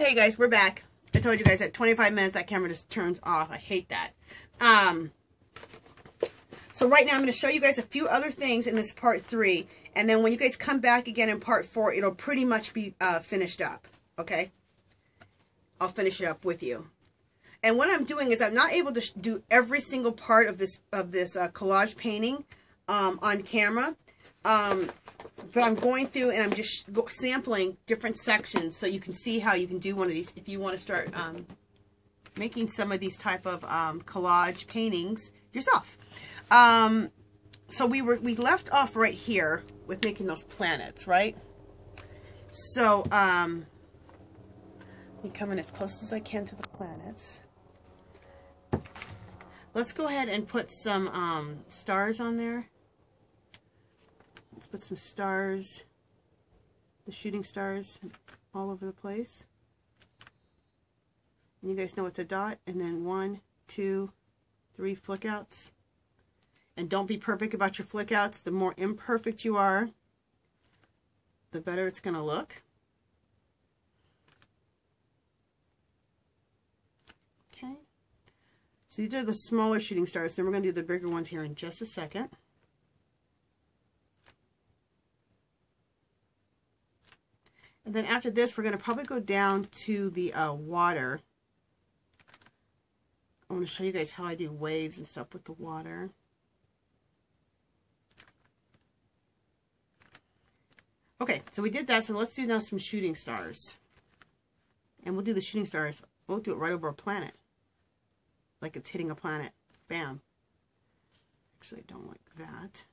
Okay, guys, we're back. I told you guys at 25 minutes that camera just turns off. I hate that. So right now I'm going to show you guys a few other things in this part 3. And then when you guys come back again in part 4, it'll pretty much be finished up. Okay? I'll finish it up with you. And what I'm doing is I'm not able to do every single part of this collage painting on camera. But I'm going through and I'm just sampling different sections so you can see how you can do one of these if you want to start making some of these type of collage paintings yourself. So we left off right here with making those planets, right? So let me come in as close as I can to the planets. Let's go ahead and put some stars on there. Let's put some stars, the shooting stars all over the place. And you guys know it's a dot, and then 1, 2, 3 flick outs. And don't be perfect about your flick outs. The more imperfect you are, the better it's going to look. Okay. So these are the smaller shooting stars. Then we're going to do the bigger ones here in just a second. And then after this, we're going to probably go down to the water. I want to show you guys how I do waves and stuff with the water. Okay, so we did that. So let's do now some shooting stars. And we'll do the shooting stars. We'll do it right over a planet. Like it's hitting a planet. Bam. Actually, I don't like that.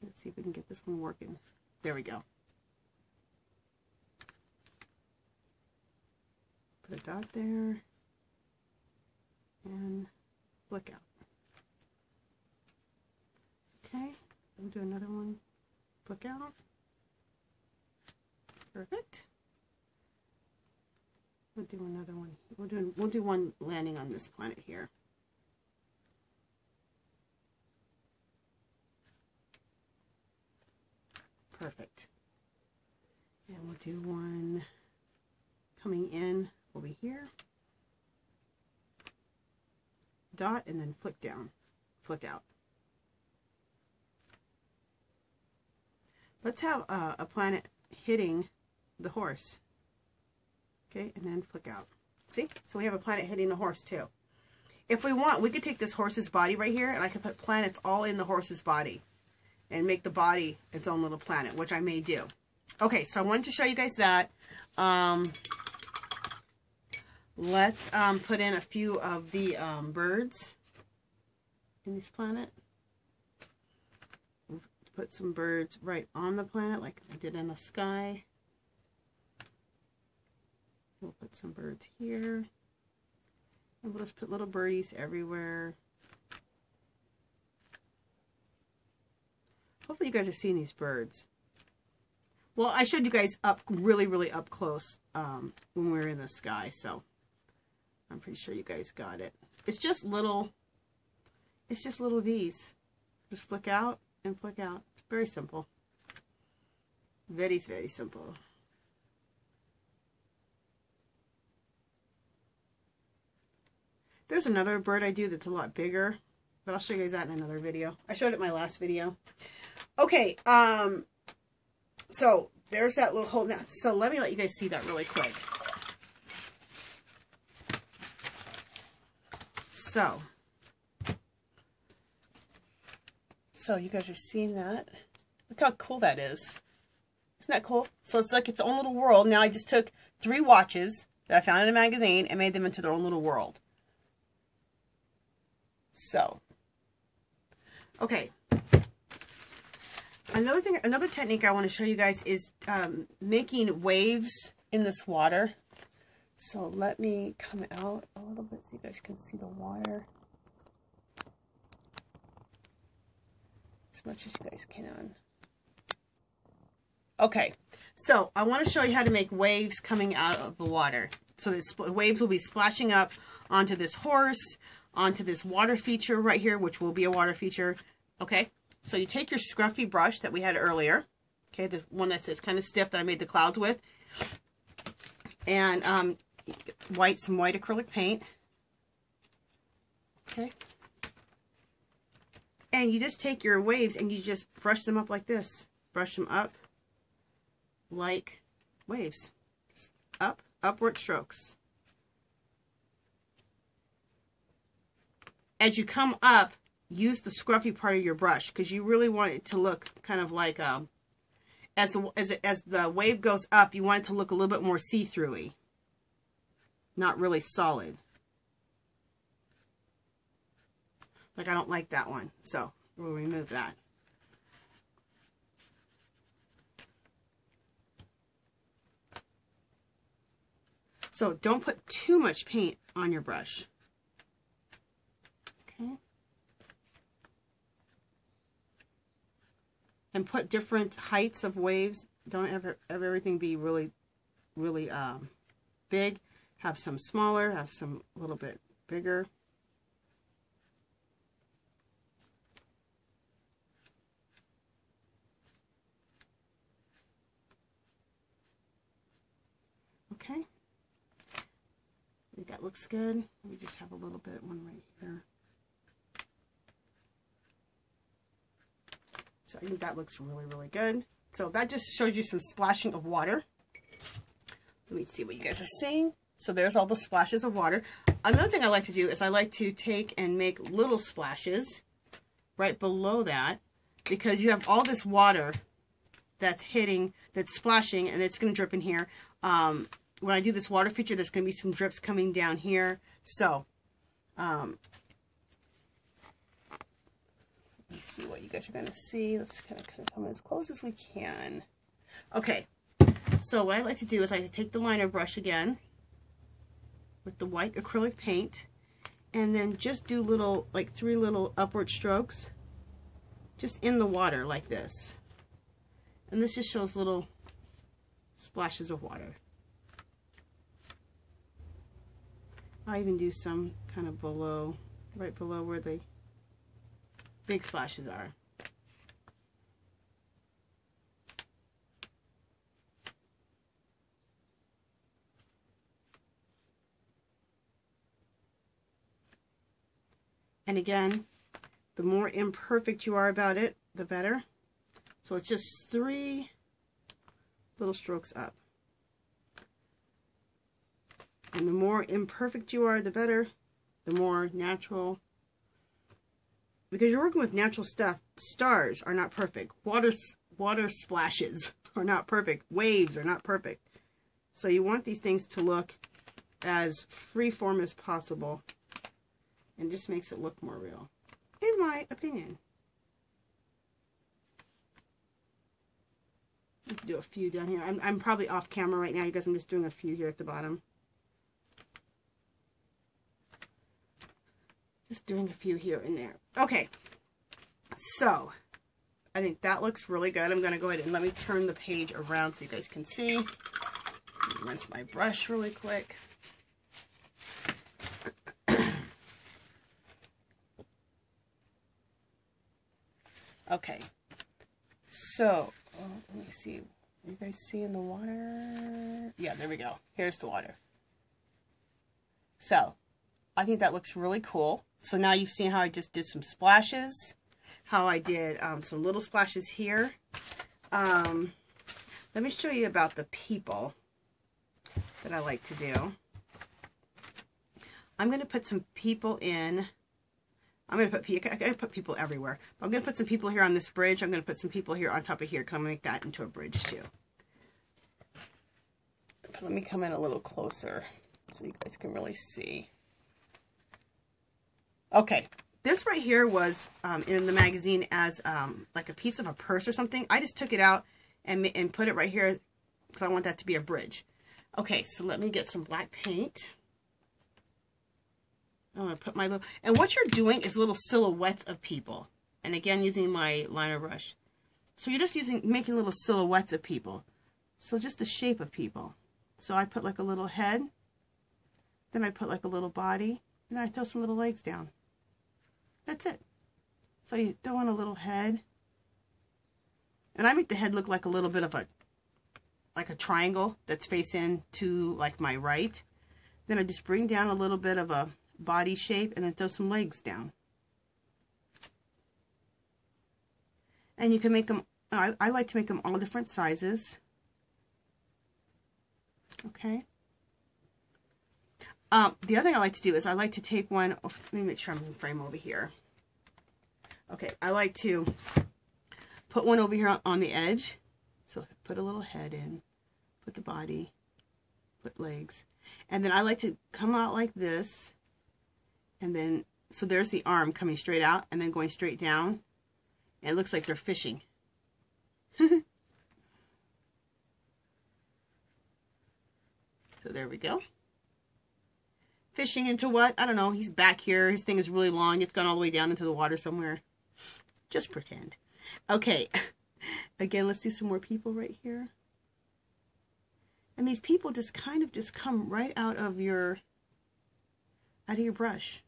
Let's see if we can get this one working. There we go. Put a dot there. And flick out. Okay. We'll do another one. Flick out. Perfect. We'll do another one. We'll do one landing on this planet here. Perfect. And we'll do one coming in over here. Dot and then flick down. Flick out. Let's have a planet hitting the horse. Okay, and then flick out. See? So we have a planet hitting the horse too. If we want, we could take this horse's body right here and I could put planets all in the horse's body. And make the body its own little planet, which I may do. Okay, so I wanted to show you guys that. Let's put in a few of the birds in this planet. Put some birds right on the planet like I did in the sky. We'll put some birds here. And we'll just put little birdies everywhere. Hopefully you guys are seeing these birds. Well, I showed you guys up really up close when we were in the sky, so I'm pretty sure you guys got it. It's just little V's. Just flick out and flick out. Very simple. Very simple. There's another bird I do that's a lot bigger, but I'll show you guys that in another video. I showed it in my last video. Okay, so there's that little hole now. So let me let you guys see that really quick. So you guys are seeing that. Look how cool that is. Isn't that cool? So it's like its own little world. Now I just took 3 watches that I found in a magazine and made them into their own little world. So, okay. Another technique I want to show you guys is making waves in this water. So let me come out a little bit so you guys can see the water as much as you guys can. Okay, so I want to show you how to make waves coming out of the water. So the waves will be splashing up onto this horse, onto this water feature right here, which will be a water feature. Okay, So you take your scruffy brush that we had earlier, okay, the one that's kind of stiff that I made the clouds with, and some white acrylic paint, okay, and you just take your waves and you just brush them up like this. Brush them up like waves. Just upward strokes. As you come up, use the scruffy part of your brush because you really want it to look kind of like as the wave goes up, you want it to look a little bit more see-through-y, not really solid. Like I don't like that one, so we'll remove that. So don't put too much paint on your brush. Okay. And put different heights of waves. Don't ever have everything be really big. Have some smaller, have some a little bit bigger. Okay. I think that looks good. We just have a little bit, one right here. So I think that looks really good. So that just shows you some splashing of water. Let me see what you guys are seeing. So there's all the splashes of water. Another thing I like to do is I like to take and make little splashes right below that, because you have all this water that's hitting, that's splashing, and it's going to drip in here. When I do this water feature, there's going to be some drips coming down here. So, let me see what you guys are going to see. Let's kind of come as close as we can. Okay, so what I like to do is I take the liner brush again with the white acrylic paint, and then just do little, like 3 little upward strokes just in the water like this. And this just shows little splashes of water. I even do some kind of below, right below where the big splashes are. And again, the more imperfect you are about it, the better. So it's just 3 little strokes up. And the more imperfect you are, the better. The more natural. Because you're working with natural stuff. Stars are not perfect. Water splashes are not perfect. Waves are not perfect. So you want these things to look as freeform as possible. And it just makes it look more real, in my opinion. Do a few down here. I'm probably off camera right now because I'm just doing a few here at the bottom. Just doing a few here and there. Okay, so I think that looks really good. I'm going to go ahead and let me turn the page around so you guys can see. Rinse my brush really quick. Okay, so let me see. You guys see in the water? Yeah, there we go. Here's the water. So I think that looks really cool. So now you've seen how I just did some splashes, how I did some little splashes here. Let me show you about the people that I like to do. I'm going to put some people in. I'm going to put people everywhere. I'm going to put some people here on this bridge. I'm going to put some people here on top of here. Because I'm going to make that into a bridge too. But let me come in a little closer so you guys can really see. Okay, this right here was in the magazine as like a piece of a purse or something. I just took it out and put it right here because I want that to be a bridge. Okay, so let me get some black paint. I'm going to put my little, and what you're doing is little silhouettes of people. And again, using my liner brush. So you're just making little silhouettes of people. So just the shape of people. So I put like a little head, then I put like a little body, and then I throw some little legs down. That's it. So you throw in a little head, And I make the head look like a little bit of a triangle that's facing to like my right. Then I just bring down a little bit of a body shape and then throw some legs down. And you can make them, I like to make them all different sizes. Okay. The other thing I like to do is I like to take one, let me make sure I'm in frame over here. Okay, I like to put one over here on the edge. So put a little head in, put the body, put legs. And then I like to come out like this. And then, so there's the arm coming straight out and then going straight down. And it looks like they're fishing. So there we go. Fishing into what? I don't know. He's back here. His thing is really long. It's gone all the way down into the water somewhere. Just pretend. Okay. Again, let's do some more people right here. And these people just kind of just come right out of your brush.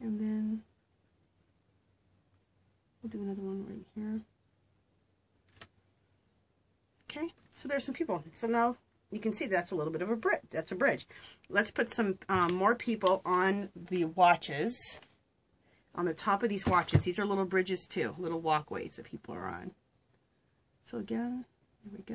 And then we'll do another one right here. Okay, so there's some people. So now you can see that's a little bit of a bridge. That's a bridge. Let's put some more people on the watches. On the top of these watches. These are little bridges too. Little walkways that people are on. So again, here we go.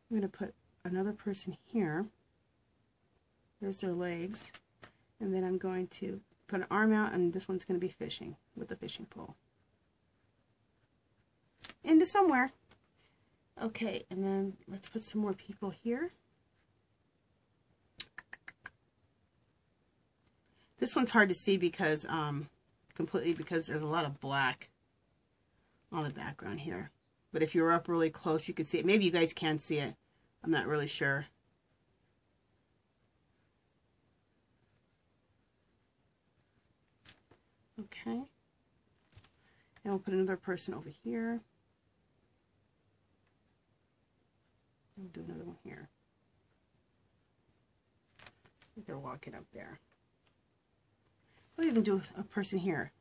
I'm going to put another person here. There's their legs. And then I'm going to put an arm out, and this one's going to be fishing with the fishing pole. Into somewhere. Okay, and then let's put some more people here. This one's hard to see because, completely because there's a lot of black on the background here. But if you're up really close, you can see it. Maybe you guys can see it. I'm not really sure. Okay. And we'll put another person over here. We'll do another one here. I think they're walking up there. We'll even do a person here.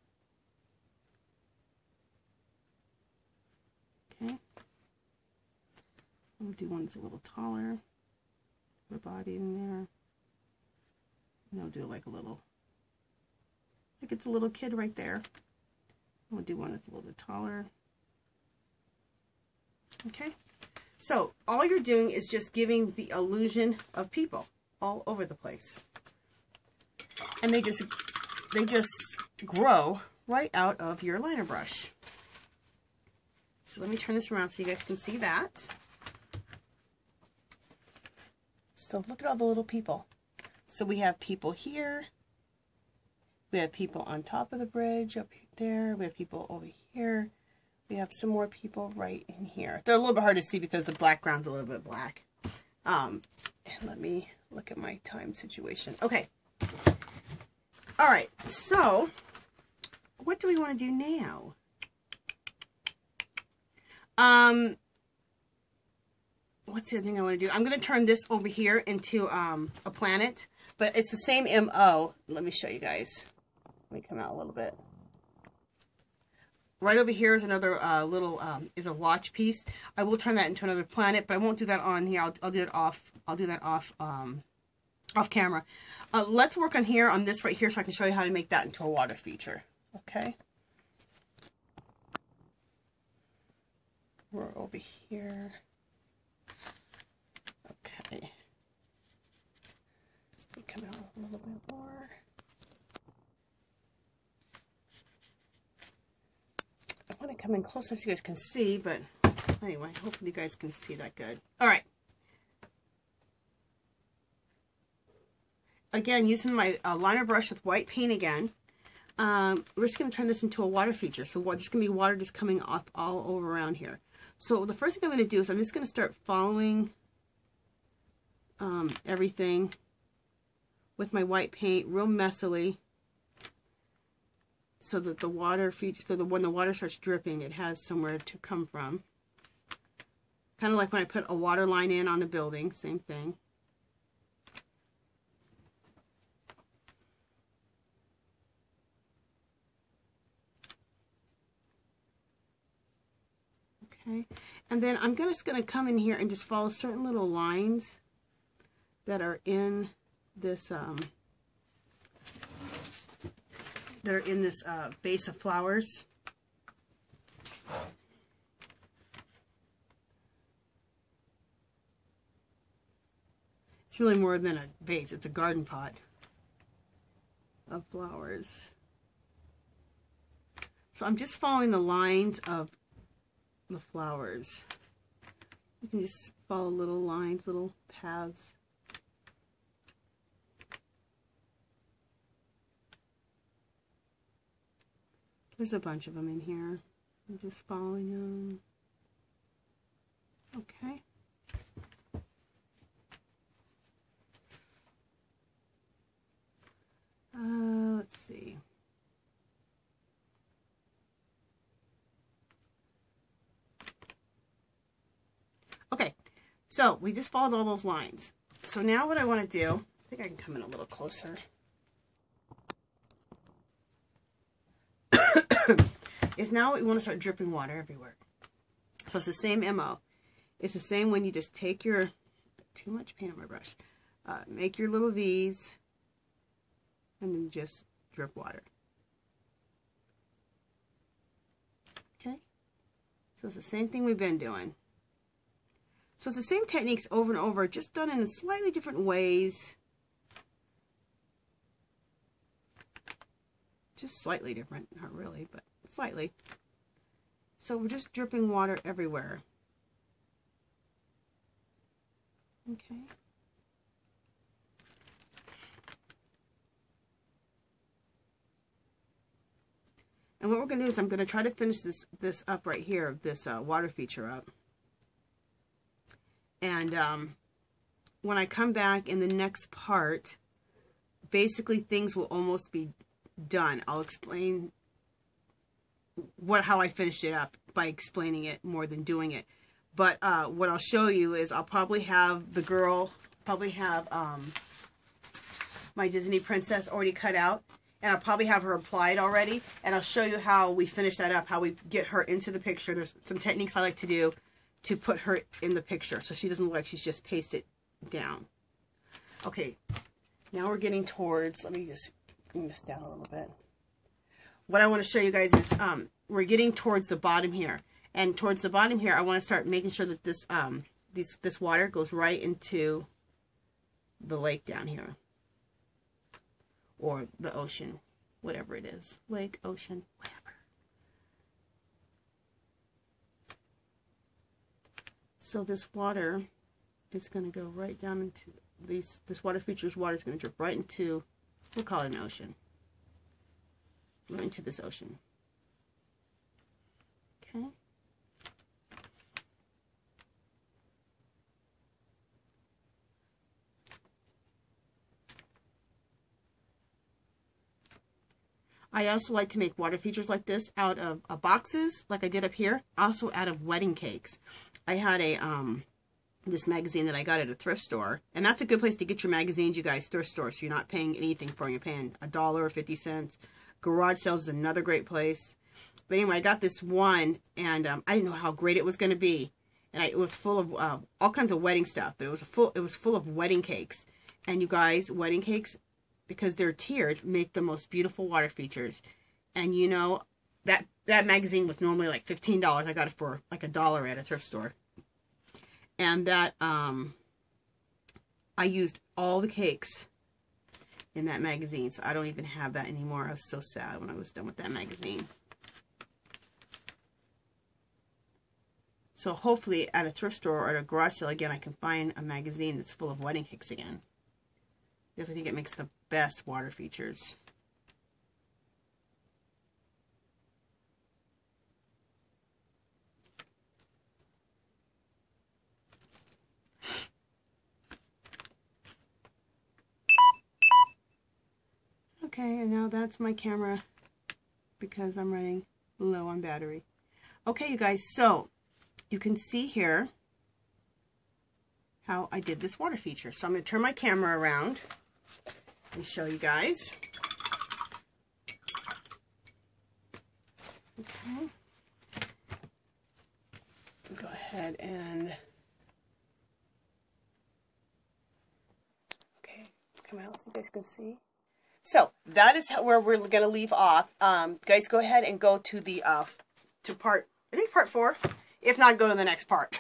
Okay. We'll do one that's a little taller. Put a body in there. And I'll do like a little, like it's a little kid right there. We'll do one that's a little bit taller. Okay. So all you're doing is just giving the illusion of people all over the place. And they just grow right out of your liner brush. So let me turn this around so you guys can see that. So look at all the little people. So we have people here. We have people on top of the bridge up there. We have people over here. We have some more people right in here. They're a little bit hard to see because the background's a little bit black. And let me look at my time situation. Okay. All right. So what do we want to do now? What's the other thing I want to do? I'm going to turn this over here into a planet, but it's the same MO. Let me show you guys. Let me come out a little bit. Right over here is another is a watch piece. I will turn that into another planet, but I won't do that on here. I'll do it off. I'll do that off camera. Let's work on here on this right here so I can show you how to make that into a water feature. Okay. We're over here. Okay. Let me come out a little bit more. I want to come in close enough so you guys can see, but anyway, hopefully you guys can see that good. All right. Again, using my liner brush with white paint again, we're just going to turn this into a water feature. So there's going to be water just coming off all over around here. So the first thing I'm going to do is I'm just going to start following everything with my white paint real messily, so that the water feature, so that when the water starts dripping, it has somewhere to come from. Kind of like when I put a water line in on a building, same thing. Okay, and then I'm just going to come in here and just follow certain little lines that are in this base of flowers. It's really more than a vase, it's a garden pot of flowers. So I'm just following the lines of the flowers. You can just follow little lines, little paths. There's a bunch of them in here. I'm just following them. Okay. Let's see. Okay, so we just followed all those lines. So now what I want to do, I think I can come in a little closer, is now we want to start dripping water everywhere. So it's the same MO. It's the same when you just take your, too much paint on my brush, make your little V's, and then just drip water. Okay? So it's the same thing we've been doing. So it's the same techniques over and over, just done in slightly different ways. Just slightly different, not really, but slightly. So we're just dripping water everywhere. Okay. And what we're going to do is I'm going to try to finish this up right here, this water feature up. And when I come back in the next part, basically things will almost be done. I'll explain how I finished it up by explaining it more than doing it. But what I'll show you is I'll probably have the girl, my Disney princess already cut out. And I'll probably have her applied already. And I'll show you how we finish that up, how we get her into the picture. There's some techniques I like to do to put her in the picture so she doesn't look like she's just pasted down. Okay, now we're getting towards, let me just bring this down a little bit. What I want to show you guys is we're getting towards the bottom here. And towards the bottom here, I want to start making sure that this this water goes right into the lake down here. Or the ocean, whatever it is. Lake, ocean, whatever. So this water is going to go right down into this water features water is going to drip right into, we'll call it an ocean. Right into this ocean. Okay. I also like to make water features like this out of boxes, like I did up here. Also out of wedding cakes. I had a this magazine that I got at a thrift store, and that's a good place to get your magazines, you guys. Thrift store, so you're not paying anything for them. You're paying $1 or 50 cents. Garage sales is another great place. But anyway, I got this one, and I didn't know how great it was going to be, and it was full of all kinds of wedding stuff. But it was full of wedding cakes, and you guys, wedding cakes, because they're tiered, make the most beautiful water features. And you know, that magazine was normally like $15. I got it for like $1 at a thrift store. And that, I used all the cakes in that magazine. So I don't even have that anymore. I was so sad when I was done with that magazine. So hopefully at a thrift store or at a garage sale again, I can find a magazine that's full of wedding cakes again. Because I think it makes the best water features. Okay, and now that's my camera because I'm running low on battery. Okay, you guys, so you can see here how I did this water feature. So I'm going to turn my camera around and show you guys. Okay. Go ahead and come out so you guys can see. So that is where we're going to leave off. Guys, go ahead and go to the to part, I think part 4. If not, go to the next part.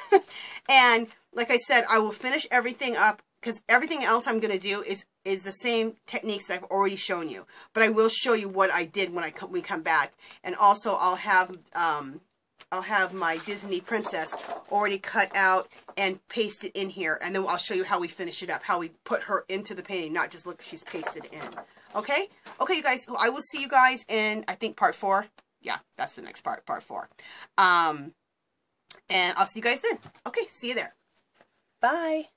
And like I said, I will finish everything up because everything else I'm going to do is the same techniques that I've already shown you. But I will show you what I did when we come back. And also I'll have my Disney princess already cut out and pasted in here. And then I'll show you how we finish it up, how we put her into the painting, not just look, she's pasted in. Okay? Okay, you guys, I will see you guys in, I think, part 4. Yeah, that's the next part, part 4. And I'll see you guys then. Okay, see you there. Bye.